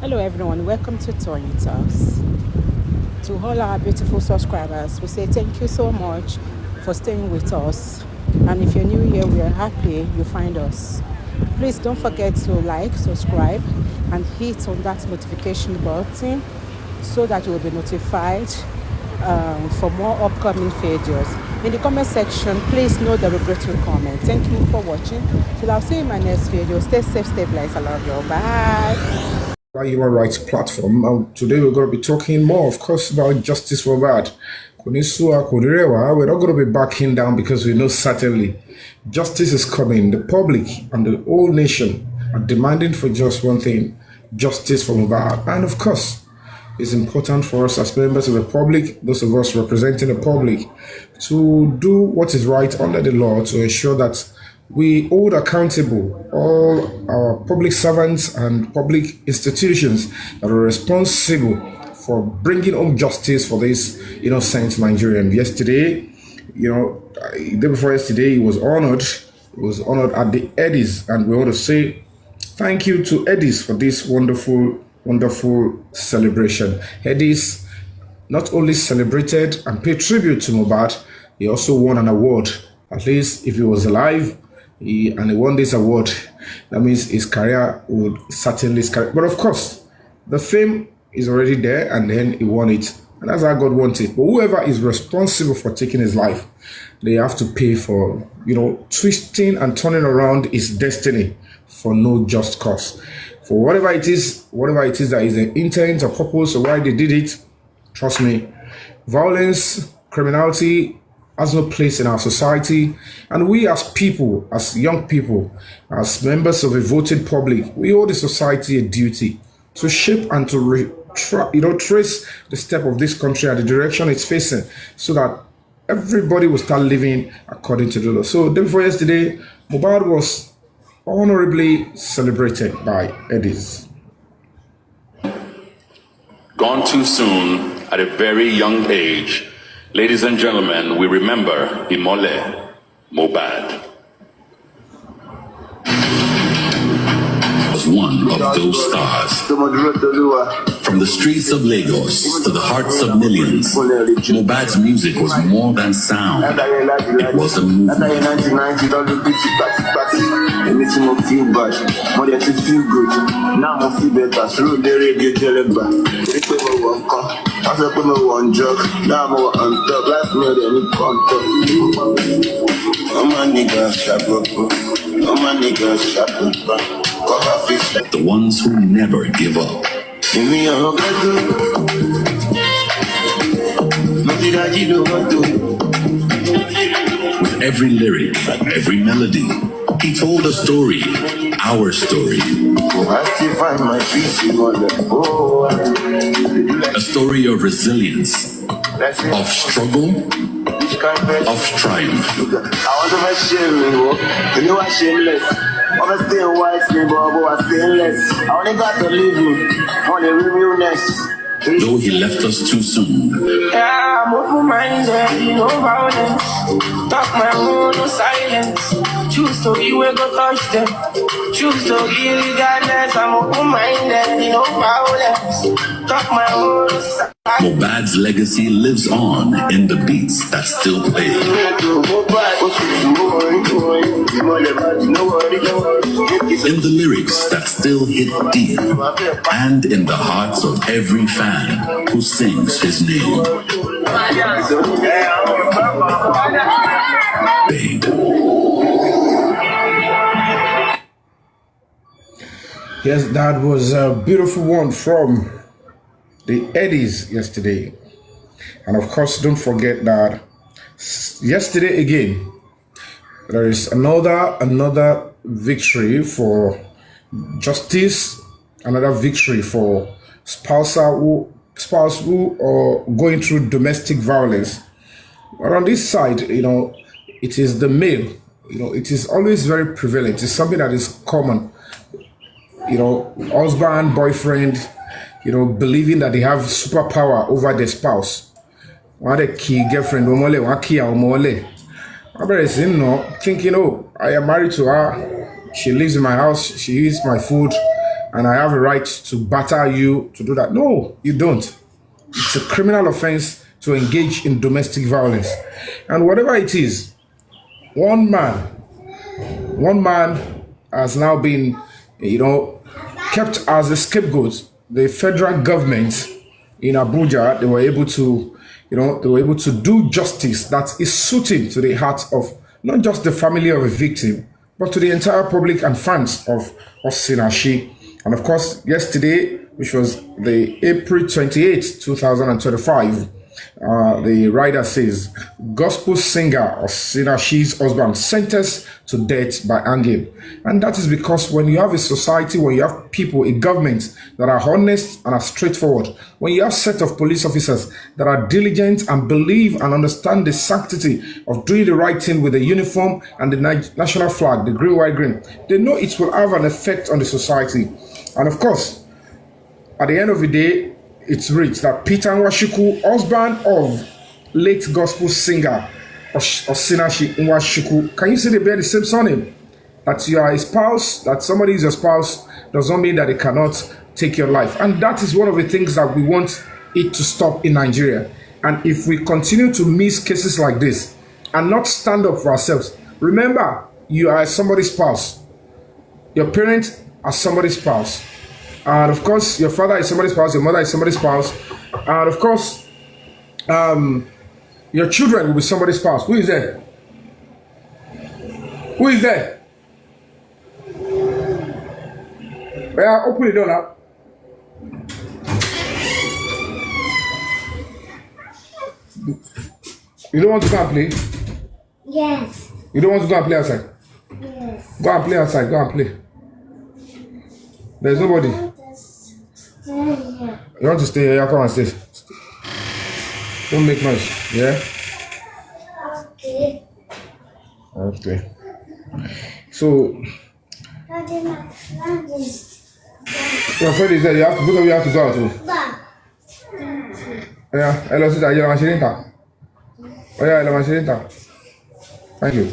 Hello everyone, welcome to Tony Talks. To all our beautiful subscribers, we say thank you so much for staying with us. And if you're new here, we are happy you find us. Please don't forget to like, subscribe, and hit on that notification button so that you will be notified for more upcoming videos. In the comment section, please no derogatory comment. Thank you for watching. Till I'll see you in my next video. Stay safe, stay blessed. I love you. Bye. Human rights platform. Today we're going to be talking more, of course, about justice for Mohbad. We're not going to be backing down because we know certainly justice is coming. The public and the whole nation are demanding for just one thing: justice for Mohbad. And of course, it's important for us as members of the public, those of us representing the public, to do what is right under the law to ensure that we hold accountable all our public servants and public institutions that are responsible for bringing home justice for this innocent Nigerian. Yesterday, the day before yesterday, he was honored. He was honored at the Eddies, and we want to say thank you to Eddies for this wonderful, wonderful celebration. Eddies not only celebrated and paid tribute to Mohbad, he also won an award. At least if he was alive, and he won this award, that means his career would certainly skyrocket. But of course, the fame is already there, and then he won it, and that's how God wants it. But whoever is responsible for taking his life, they have to pay for, twisting and turning around his destiny for no just cause. For whatever it is that is the intent or purpose or why they did it, trust me, violence, criminality has no place in our society, and we as people, as young people, as members of a voted public, we owe the society a duty to shape and to trace the step of this country and the direction it's facing, so that everybody will start living according to the law. So day before yesterday, Mohbad was honorably celebrated by Eddies. Gone too soon at a very young age. Ladies and gentlemen, we remember Imole Mohbad. Was one of those stars. From the streets of Lagos to the hearts of millions, Mohbad's music was more than sound. It was a movement. It makes me feel bad, more than to feel good. Now I feel better, so the radio deliver. If we were one after we were one drug, now I'm on top, life more than it control. Oh my nigga, shut up. Oh my nigga, shut up. The ones who never give up. Give me a hug, with every lyric, every melody, he told a story, our story. A story of resilience, of struggle, of triumph. I want to make shame, you know I shameless. I'm staying wise, but I stay less. I only got to leave me on the realness. Though he left us too soon. Yeah, I'm open-minded, no violence. Talk my own, no silence. Choose to be where go touch them. Choose to be regardless. I'm open-minded, no violence. Talk my own, no silence. Mohbad's legacy lives on in the beats that still play. In the lyrics that still hit deep, and in the hearts of every fan who sings his name. Babe. Yes, that was a beautiful one from the Eddies yesterday. And of course, don't forget that yesterday again, there is another victory for justice, another victory for spouse who are going through domestic violence. But on this side, it is the male. It is always very prevalent. It's something that is common. Husband, boyfriend, believing that they have superpower over their spouse. One the key girlfriend, one key thinking, oh, I am married to her. She lives in my house. She eats my food. and I have a right to batter you to do that. No, you don't. It's a criminal offense to engage in domestic violence. And whatever it is, one man has now been, kept as a scapegoat. The federal government in Abuja, they were able to do justice that is suiting to the heart of not just the family of a victim, but to the entire public and fans of Oshinachi. And of course, yesterday, which was the April 28th, 2025, the writer says, gospel singer Oshinachi's husband sentenced to death by hanging. And that is because when you have a society, when you have people, a government that are honest and are straightforward, when you have a set of police officers that are diligent and believe and understand the sanctity of doing the right thing with the uniform and the national flag, the green, white, green, they know it will have an effect on the society. And of course, at the end of the day, it's reached that Peter Nwachukwu, husband of late gospel singer Oshinachi Nwachukwu, can you see they bear the same surname? That you are a spouse, that somebody is your spouse, does not mean that they cannot take your life. And that is one of the things that we want it to stop in Nigeria. And if we continue to miss cases like this and not stand up for ourselves, remember, you are somebody's spouse. Your parents are somebody's spouse. And of course, your father is somebody's spouse, your mother is somebody's spouse. And of course, your children will be somebody's spouse. Who is there? Who is there? Well, open the door now. You don't want to go and play? Yes. You don't want to go and play outside? Yes. Go and play outside, go and play. There's nobody. You want to stay here? Come and stay. Don't make noise, yeah? Okay. Okay. So, your friend is there. You have to, both of you have to go out too. Yeah, hello, sister. You're Mashirinta. Oh, yeah, hello, Mashirinta. Thank you.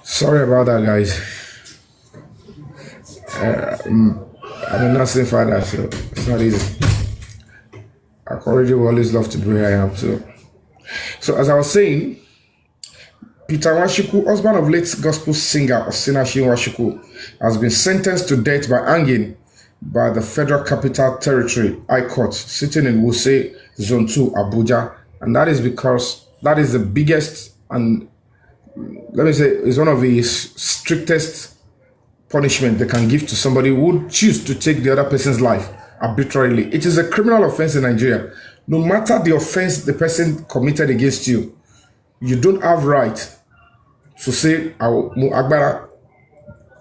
Sorry about that, guys. I'm a nursing father, so it's not easy. I already always love to be where I am too. So as I was saying, Peter Nwachukwu, husband of late gospel singer Oshinachi Nwachukwu, has been sentenced to death by hanging by the Federal Capital Territory High Court, sitting in Wuse, Zone 2, Abuja. And that is because that is the biggest and, let me say, is one of the strictest punishment they can give to somebody who would choose to take the other person's life arbitrarily. It is a criminal offense in Nigeria. No matter the offense the person committed against you, you don't have right to say, Agbara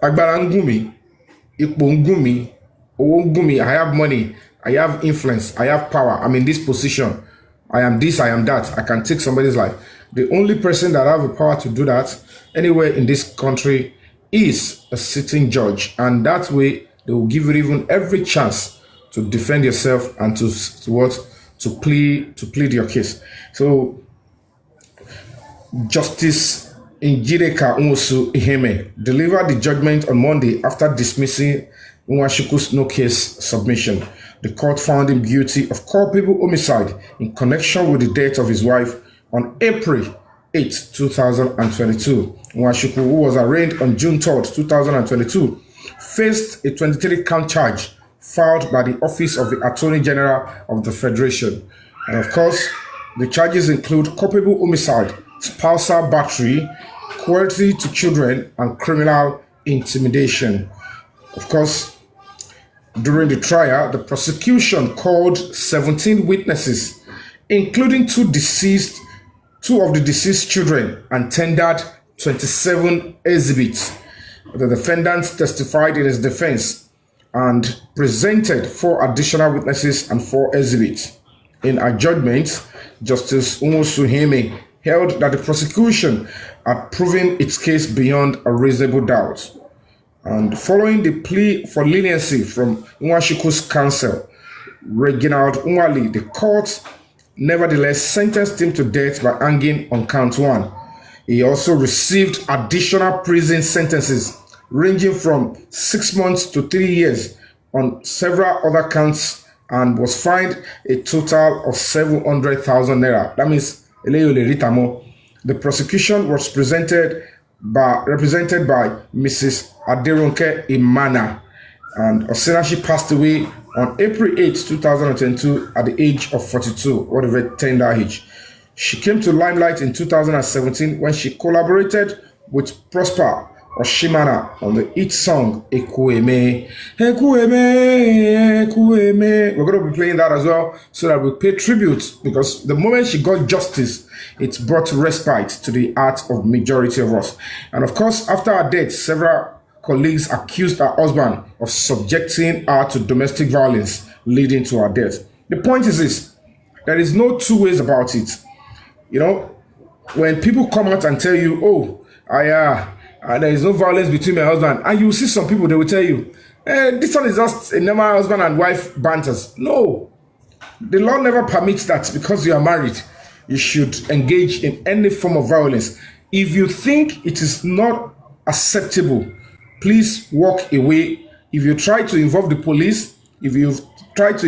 ngumi, Ipo ngumi, Owo ngumi, I have money, I have influence, I have power, I'm in this position, I am this, I am that, I can take somebody's life. The only person that have the power to do that anywhere in this country is a sitting judge, and that way they will give you even every chance to defend yourself and to plead your case. So Justice Njideka Nwosu Iheme delivered the judgment on Monday after dismissing Nwachukwu's no case submission. The court found him guilty of culpable homicide in connection with the death of his wife on April 8, 2022. Nwachukwu, who was arraigned on June 3, 2022, faced a 23-count charge filed by the Office of the Attorney General of the Federation. And of course, the charges include culpable homicide, spousal battery, cruelty to children, and criminal intimidation. Of course, during the trial, the prosecution called 17 witnesses, including two of the deceased children, and tendered 27 exhibits. The defendant testified in his defense and presented 4 additional witnesses and 4 exhibits. In a judgment, Justice Nwosu Iheme held that the prosecution had proven its case beyond a reasonable doubt. And following the plea for leniency from Nwachukwu's counsel, Reginald Nwali, the court nevertheless sentenced him to death by hanging on count 1. He also received additional prison sentences ranging from 6 months to 3 years on several other counts and was fined a total of 700,000 naira. That means the prosecution was represented by Mrs. Aderonke Imana, and Oshinachi passed away on April 8, 2022 at the age of 42, what a very tender age. She came to limelight in 2017 when she collaborated with Prosper Oshimana on the hit song Ekueme. Ekueme, Ekueme. We're going to be playing that as well so that we pay tribute, because the moment she got justice, it brought respite to the heart of majority of us. And of course, after her death, several colleagues accused her husband of subjecting her to domestic violence, leading to her death. The point is this: there is no two ways about it. You know, when people come out and tell you, oh, there is no violence between my husband, and you see some people, they will tell you, this one is just a normal husband and wife banters. No, the law never permits that. Because you are married, you should engage in any form of violence. If you think it is not acceptable, please walk away. If you try to involve the police, if you try to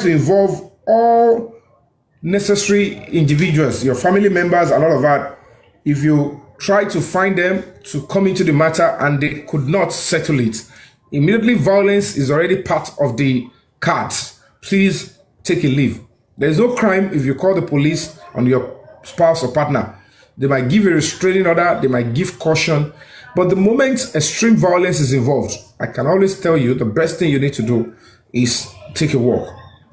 involve all necessary individuals, your family members and all of that, if you try to find them to come into the matter and they could not settle it, immediately violence is already part of the cards. Please take a leave. There's no crime if you call the police on your spouse or partner. They might give a restraining order, they might give caution, but the moment extreme violence is involved, I can always tell you the best thing you need to do is take a walk.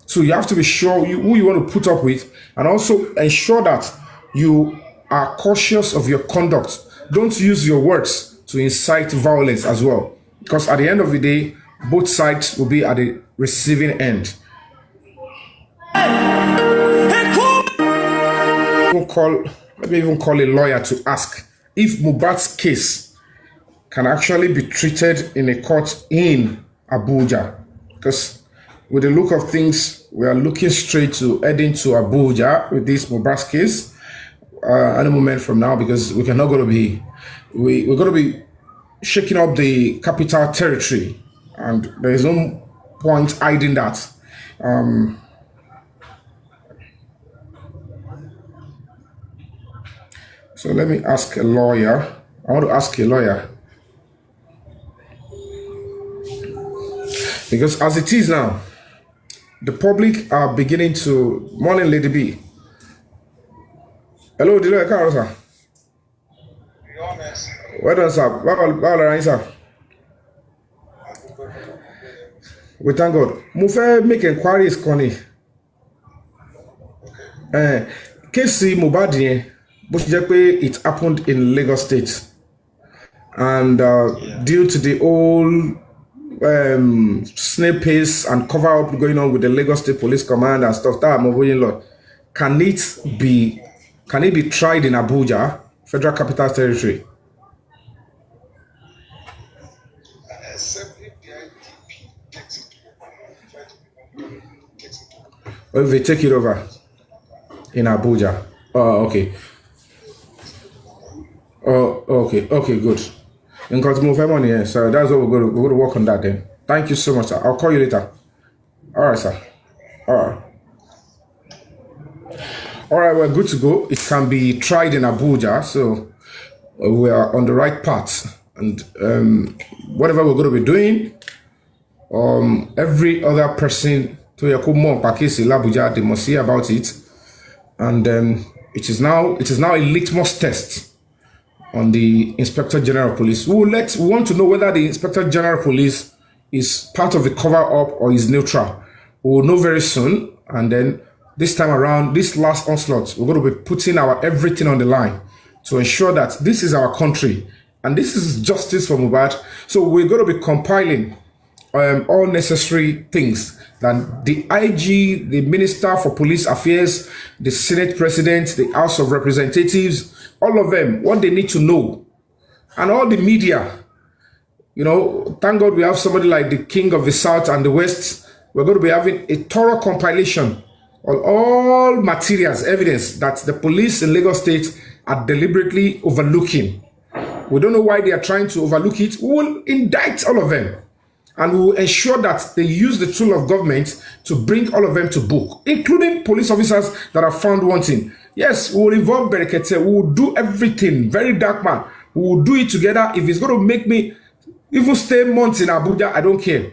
So you have to be sure who you want to put up with, and also ensure that you are cautious of your conduct. Don't use your words to incite violence as well, because at the end of the day, both sides will be at the receiving end. Let me even call a lawyer to ask if Mohbad's case can actually be treated in a court in Abuja, because with the look of things, we are looking straight to heading to Abuja with this Mohbad's case any moment from now, because we're going to be shaking up the capital territory, and there is no point hiding that. So let me ask a lawyer. I want to ask a lawyer, because as it is now, the public are beginning to... Morning, Lady B. Hello, the lawyer, Carol, sir. Well done, sir. Well, sir. We thank God. Mo fẹ́ make inquiries, Connie. Case Mohbad yẹn, bó ṣe jẹ́ pé it happened in Lagos State, and due to the whole snail pace and cover up going on with the Lagos State Police Command and stuff, that I'm avoiding lot. Can it be tried in Abuja, Federal Capital Territory? Or if they take it over in Abuja? Oh, okay. Oh, okay, good. In money, so that's what we're going to work on that then. Thank you so much, sir. I'll call you later. All right, sir. All right, we're good to go. It can be tried in Abuja, so we are on the right path. And whatever we're going to be doing, every other person to Yakumo Pakisi Abuja, they must hear about it. And it is now a litmus test on the Inspector General of Police. We want to know whether the Inspector General of Police is part of the cover-up or is neutral. We will know very soon, and then this time around, this last onslaught, we're going to be putting our everything on the line to ensure that this is our country, and this is justice for Mohbad. So we're going to be compiling all necessary things that the IG, the Minister for Police Affairs, the Senate President, the House of Representatives, all of them, what they need to know, and all the media. You know, thank God we have somebody like the King of the South and the West. We're going to be having a thorough compilation of all materials, evidence that the police in Lagos State are deliberately overlooking. We don't know why they are trying to overlook it. We will indict all of them. And we will ensure that they use the tool of government to bring all of them to book, including police officers that are found wanting. Yes, we will involve Berekete. We will do everything. Very dark man. We will do it together. If it's going to make me even stay months in Abuja, I don't care.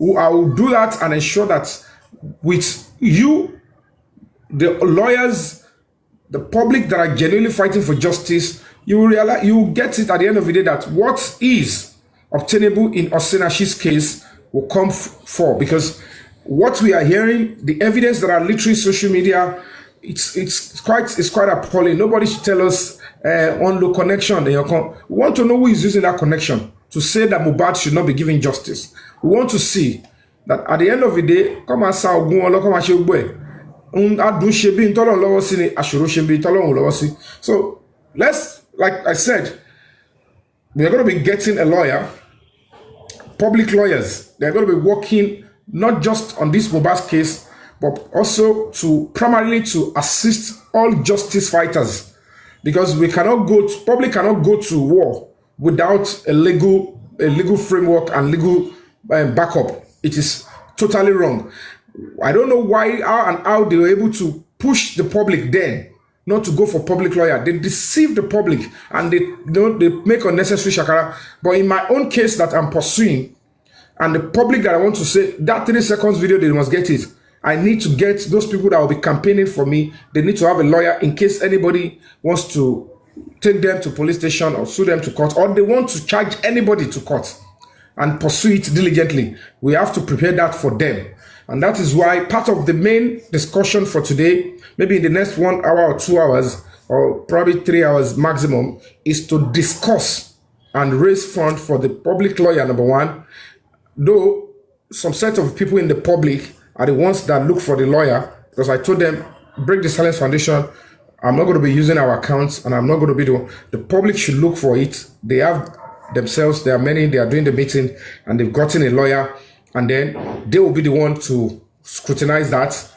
I will do that and ensure that with you, the lawyers, the public that are genuinely fighting for justice, you will realize, you will get it at the end of the day that what is obtainable in Oshinachi's case will come for, because what we are hearing, the evidence that are literally social media, it's quite appalling. Nobody should tell us on the connection. We want to know who is using that connection to say that Mohbad should not be given justice. We want to see that at the end of the day, come and say, so let's, like I said, we are going to be getting a lawyer, public lawyers. They're going to be working not just on this Mohbad case, but also primarily to assist all justice fighters, because we cannot public cannot go to war without a legal framework and legal backup. It is totally wrong. I don't know why, how they were able to push the public then not to go for public lawyer. They deceive the public and they make unnecessary shakara. But in my own case that I'm pursuing, and the public that I want to say, that 3 seconds video, they must get it. I need to get those people that will be campaigning for me. They need to have a lawyer in case anybody wants to take them to police station or sue them to court, or they want to charge anybody to court and pursue it diligently. We have to prepare that for them. And that is why part of the main discussion for today, maybe in the next 1 hour or 2 hours, or probably 3 hours maximum, is to discuss and raise funds for the public lawyer, number one. Though some set of people in the public are the ones that look for the lawyer, because I told them, Break the Silence Foundation, I'm not going to be using our accounts, and I'm not going to be the public should look for it. They have themselves, there are many, they are doing the meeting, and they've gotten a lawyer, and then they will be the one to scrutinize that.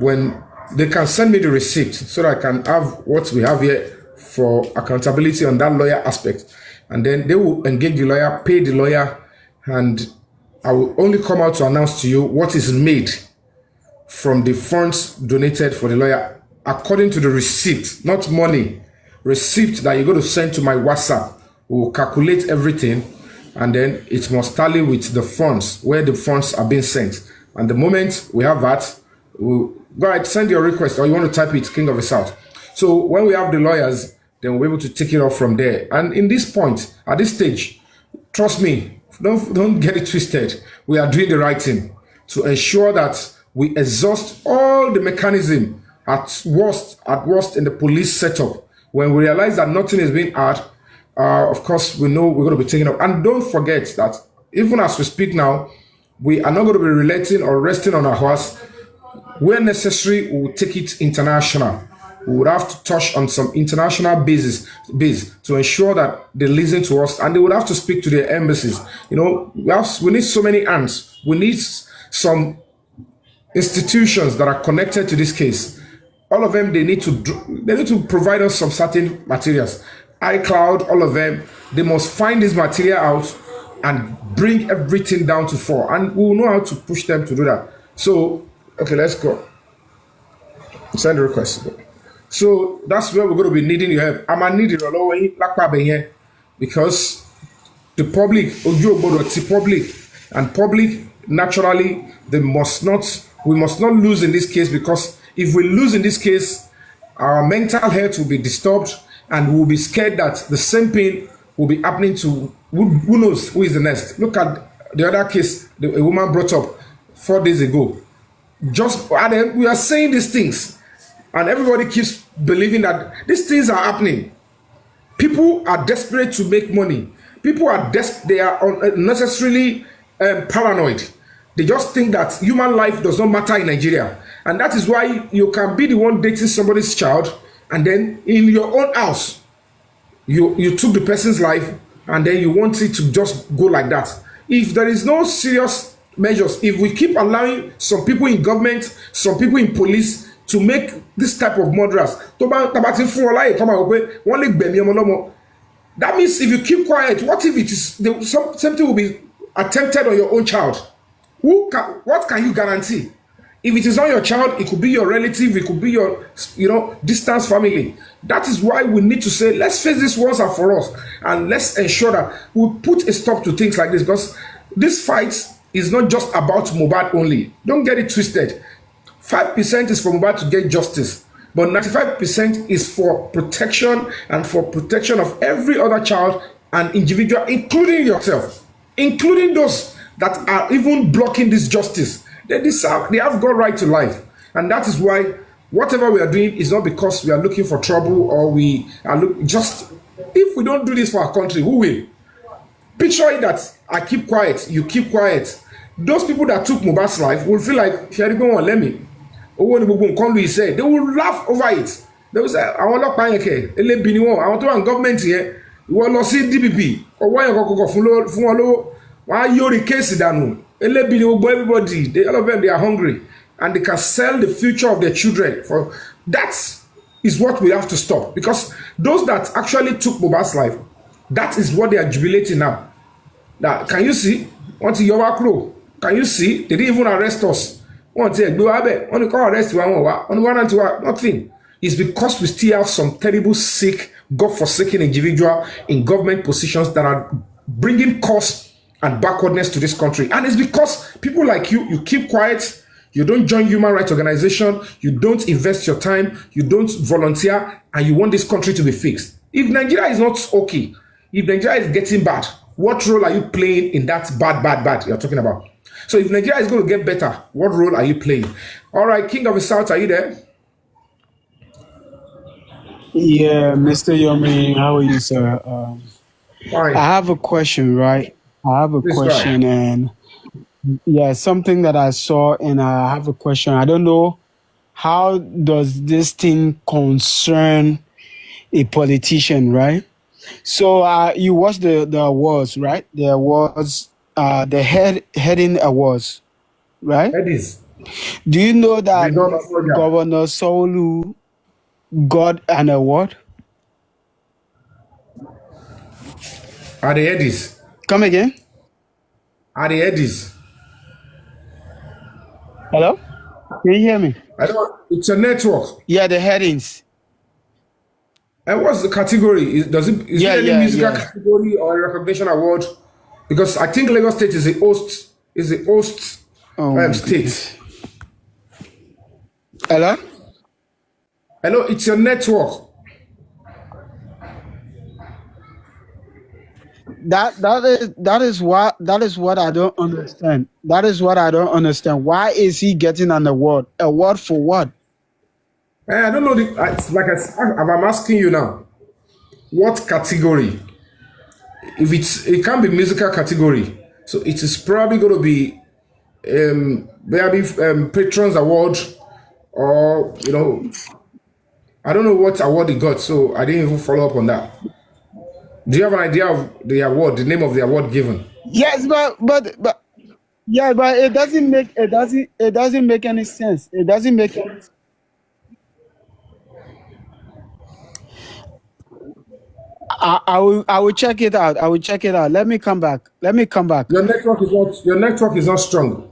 When they can send me the receipt so that I can have what we have here for accountability on that lawyer aspect, and then they will engage the lawyer, pay the lawyer, and I will only come out to announce to you what is made from the funds donated for the lawyer according to the receipt, not money. Receipt that you're going to send to my WhatsApp. We will calculate everything, and then it must tally with the funds, where the funds are being sent. And the moment we have that, we'll go ahead, send your request, or you want to type it, King of the South. So when we have the lawyers, then we'll be able to take it off from there. And in this point, at this stage, trust me, don't get it twisted. We are doing the right thing to ensure that we exhaust all the mechanism at worst in the police setup. When we realize that nothing is being had, of course, we know we're going to be taking up. And don't forget that even as we speak now, we are not going to be relating or resting on our horse. Where necessary, we will take it international. We would have to touch on some international base to ensure that they listen to us, and they would have to speak to their embassies. You know, we need so many hands. We need some institutions that are connected to this case. All of them, they need to provide us some certain materials. iCloud, all of them, they must find this material out and bring everything down to 4, and we will know how to push them to do that. So, okay, let's go. Send the request. So that's where we're going to be needing your help. I'm gonna need it all over here, because the public, public naturally, we must not lose in this case, because if we lose in this case, our mental health will be disturbed, and we'll be scared that the same pain will be happening to who knows who is the next. Look at the other case a woman brought up 4 days ago. We are saying these things, and everybody keeps believing that these things are happening. People are desperate to make money. People are they are unnecessarily paranoid. They just think that human life does not matter in Nigeria, and that is why you can be the one dating somebody's child, and then in your own house, you took the person's life, and then you want it to just go like that. If there is no serious measures, if we keep allowing some people in government, some people in police to make this type of murderers. That means if you keep quiet, what if it is something will be attempted on your own child? What can you guarantee? If it is not your child, it could be your relative, it could be your distant family. That is why we need to say, let's face this once and for us, and let's ensure that we put a stop to things like this, because this fight is not just about Mohbad only. Don't get it twisted. 5% is for Mohbad to get justice, but 95% is for protection and for protection of every other child and individual, including yourself, including those that are even blocking this justice. They have got right to life. And that is why whatever we are doing is not because we are looking for trouble or we are just, if we don't do this for our country, who will? Picture it that I keep quiet, you keep quiet. Those people that took Mohbad's life will feel like, let me. They will laugh over it. They will say, I want to pay I want to run government here. You want to see DPP or why you go for why you the case down. Everybody, all of them, they are hungry and they can sell the future of their children. For that is what we have to stop, because those that actually took Mohbad's life, that is what they are jubilating now. Now, can you see? Can you see? They didn't even arrest us. Nothing. It's because we still have some terrible, sick, God-forsaken individual in government positions that are bringing cost and backwardness to this country. And it's because people like you keep quiet, you don't join human rights organization, you don't invest your time, you don't volunteer, and you want this country to be fixed. If Nigeria is not okay, if Nigeria is getting bad, what role are you playing in that bad you're talking about? So if Nigeria is going to get better, what role are you playing? All right, King of the South, are you there? Yeah, Mr. Yomi, how are you, sir? Fine. I have a question, right? I have a Please question, and yeah, something that I saw, and I have a question. I don't know, how does this thing concern a politician, right? So you watched the awards, right? The awards, the heading awards, right? Headies. Do you know that We don't know that. Governor Solu got an award? Are the Headies? Come again? Are the Headies? Hello? Can you hear me? I don't. It's a network. Yeah, the headings. And what's the category? Is Yeah, it any yeah, musical yeah. category or a recognition award? Because I think Lagos State is the host Oh my state. goodness. Hello? Hello, it's your network. That is what I don't understand. That is what I don't understand. Why is he getting an award? Award for what? I don't know. It's like I'm asking you now. What category? If it can't be musical category, so it is probably going to be maybe patrons award, or I don't know what award he got, so I didn't even follow up on that. Do you have an idea of the award, the name of the award given? Yes, but yeah, but it doesn't make any sense. It doesn't make any sense. I will check it out. I will check it out. Let me come back. Your network is not strong.